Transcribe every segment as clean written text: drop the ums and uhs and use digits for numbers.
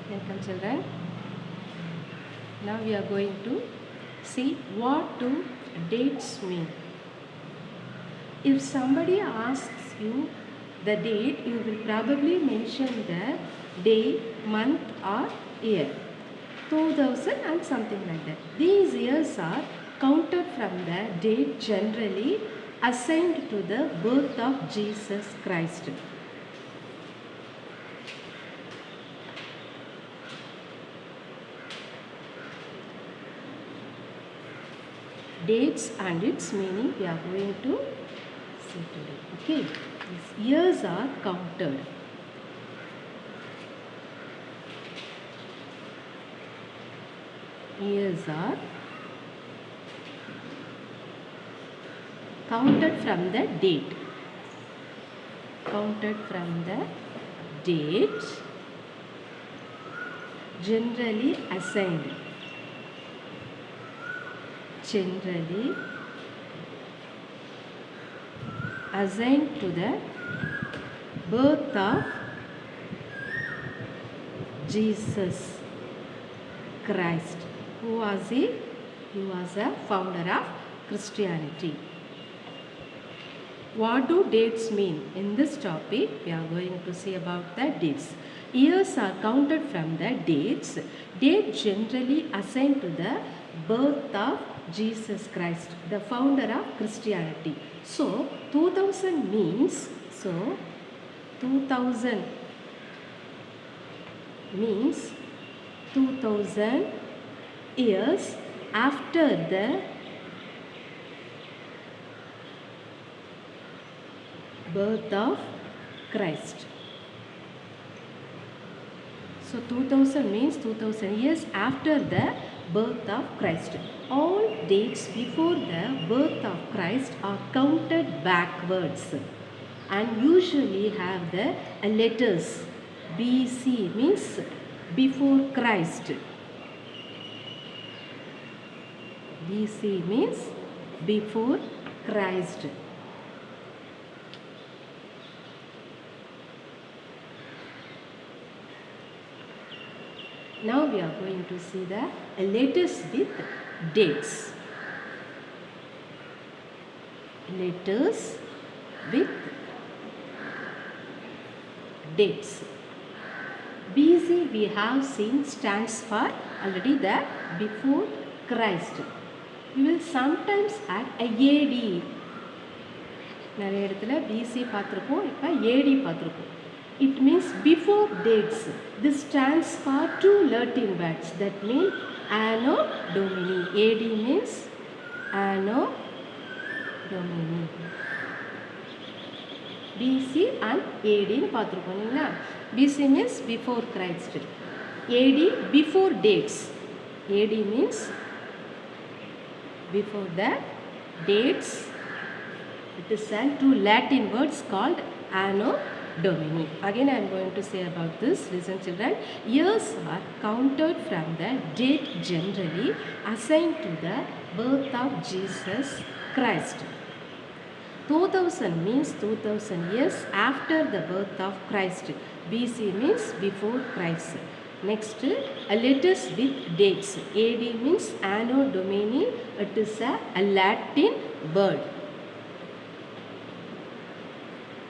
Welcome children. Now we are going to see what do dates mean. If somebody asks you the date, you will probably mention the day, month or year. 2000 and something like that. These years are counted from the date generally assigned to the birth of Jesus Christ. Dates and its meaning we are going to see today. Okay, these years are counted. Years are counted from the date. Counted from the date generally assigned. Generally assigned to the birth of Jesus Christ. Who was he? He was a founder of Christianity. What do dates mean? In this topic, we are going to see about the dates. Years are counted from the dates. Date generally assigned to the birth of Jesus Christ, the founder of Christianity. So, 2000 means, 2000 means 2000 years after the birth of Christ. So 2000 means 2000 years after the birth of Christ. All dates before the birth of Christ are counted backwards and usually have the letters BC means before Christ. BC means before Christ. Now we are going to see the letters with dates. Letters with dates. BC we have seen stands for already the before Christ. We will sometimes add a AD. நிறைய இடத்துல BC பார்த்துருப்போம், இப்போ AD பார்த்துருப்போம். It means before dates. This stands for two Latin words that mean Anno Domini. AD means Anno Domini. BC and AD னு பார்த்துருப்போம் இல்லைங்களா? BC means before Christ. AD before dates. AD means before the dates. It is two Latin words called Anno Domini. Again I am going to say about this. Listen children. Years are counted from the date generally assigned to the birth of Jesus Christ. 2000 means 2000 years after the birth of Christ. BC means before Christ. Next, letters with dates. AD means Anno Domini. It is a Latin word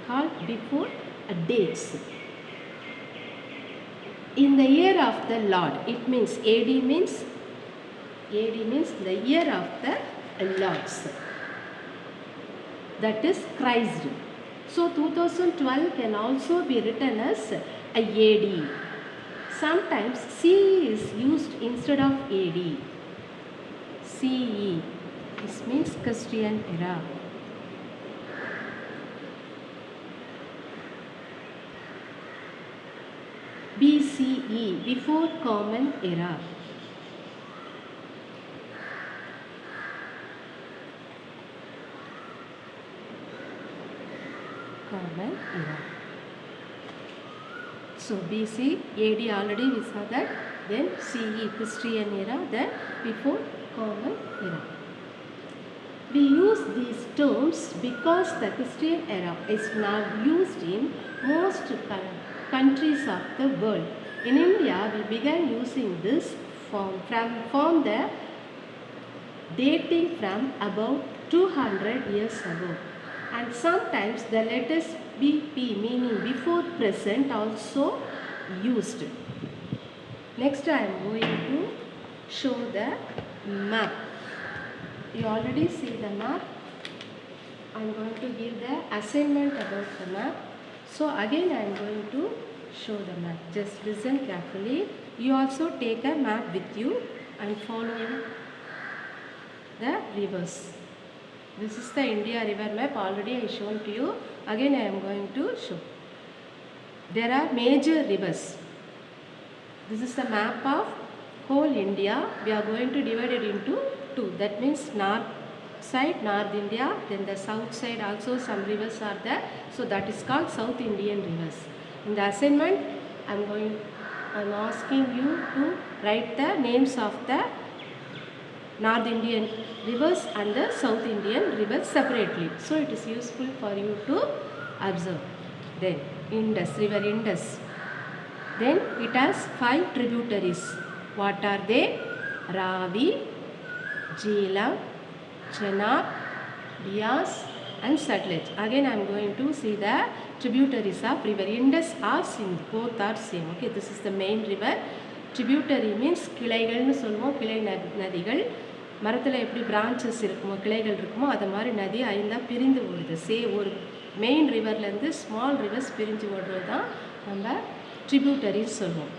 called before dates. In the year of the Lord, it means AD means the year of the Lord's. That is Christ. So 2012 can also be written as a AD. Sometimes CE is used instead of AD. CE. This means Christian era. BCE, before Common Era. Common Era. So BC, AD already we saw that. Then CE, Christian era. Then before Common Era. We use these terms because the Christian era is now used in most countries of the world. In India, we began using this from the dating from about 200 years ago, and sometimes the letters BP meaning before present also used. Next I am going to show the map. You already see the map. I am going to give the assignment about the map. So again I am going to show the map. Just listen carefully. You also take a map with you and follow the rivers. This is the India river map. Already I shown to you. Again I am going to show. There are major rivers. This is the map of whole India. We are going to divide it into two. That means north side, North India. Then the south side also some rivers are there. So that is called South Indian rivers. In the assignment, I am asking you to write the names of the North Indian rivers and the South Indian rivers separately. So it is useful for you to observe. Then Indus, river Indus. Then it has 5 tributaries. What are they? Ravi, Jhelum, Chenab, Beas and Sutlej. Again I am going to see the tributaries of river Indus or Sindh. Both are same. Okay, this is the main river. Tributary means கிளைகள்னு சொல்லுவோம். கிளை நதிகள் மரத்தில் எப்படி branches இருக்குமோ கிளைகள் இருக்குமோ அது மாதிரி நதி ஐந்தா பிரிந்து ஓடுது. ஒரு மெயின் ரிவர்லேருந்து ஸ்மால் ரிவர்ஸ் பிரிஞ்சு ஓடுறது தான் நம்ம tributaries சொல்லுவோம்.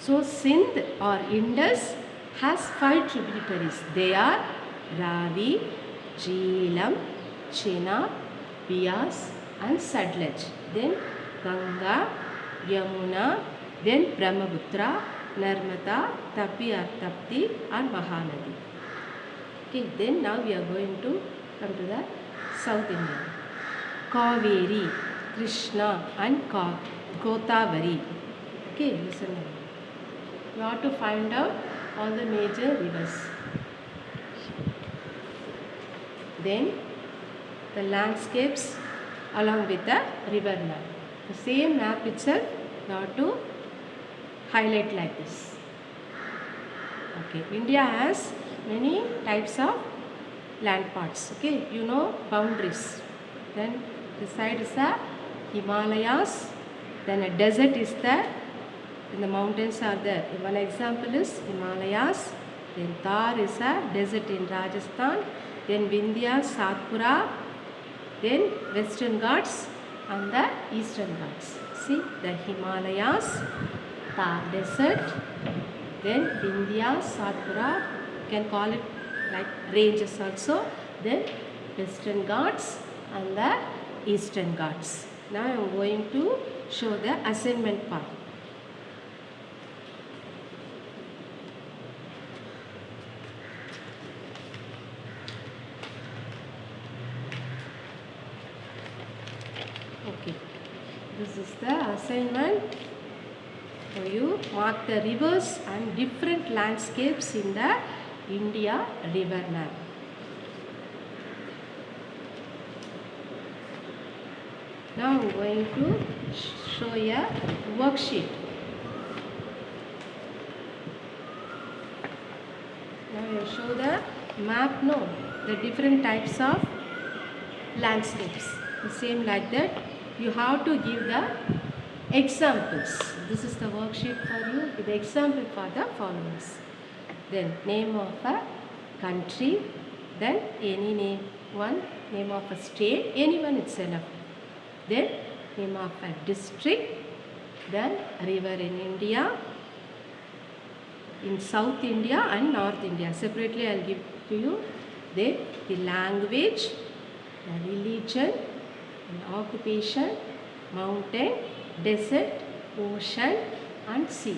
So Sindh or Indus has 5 tributaries. They are Ravi, Jhelum, Chenab, Beas and Sutlej. Then Ganga, Yamuna, then Brahmaputra, Narmada, Tapi or Tapti and Mahanadi. Okay, then now we are going to come to the South India. Kaveri, Krishna and Godavari. Okay, listen. You have to find out all the major rivers. Then the landscapes along with the river map. The same map itself you have to highlight like this. Okay, India has many types of land parts. Okay, you know boundaries. Then the side is the Himalayas. Then a desert is there. Then the mountains are there. One example is Himalayas. Then Thar is a desert in Rajasthan. Then Vindhya, Satpura. Then Western Ghats and the Eastern Ghats. See the Himalayas, Thar desert. Then Vindhya, Satpura. You can call it like ranges also. Then Western Ghats and the Eastern Ghats. Now I am going to show the assignment part. Okay, this is the assignment for you. Mark the rivers and different landscapes in the India river map. Now I am going to show a worksheet. Now I will show the map, no, the different types of landscapes. The same like that. You have to give the examples. This is the worksheet for you with the example for the followers. Then name of a country, then any name of a state, anyone it's enough. Then name of a district, then river in India, in South India and North India. Separately I will give to you. Then the language, the religion, and occupation, mountain, desert, ocean and sea.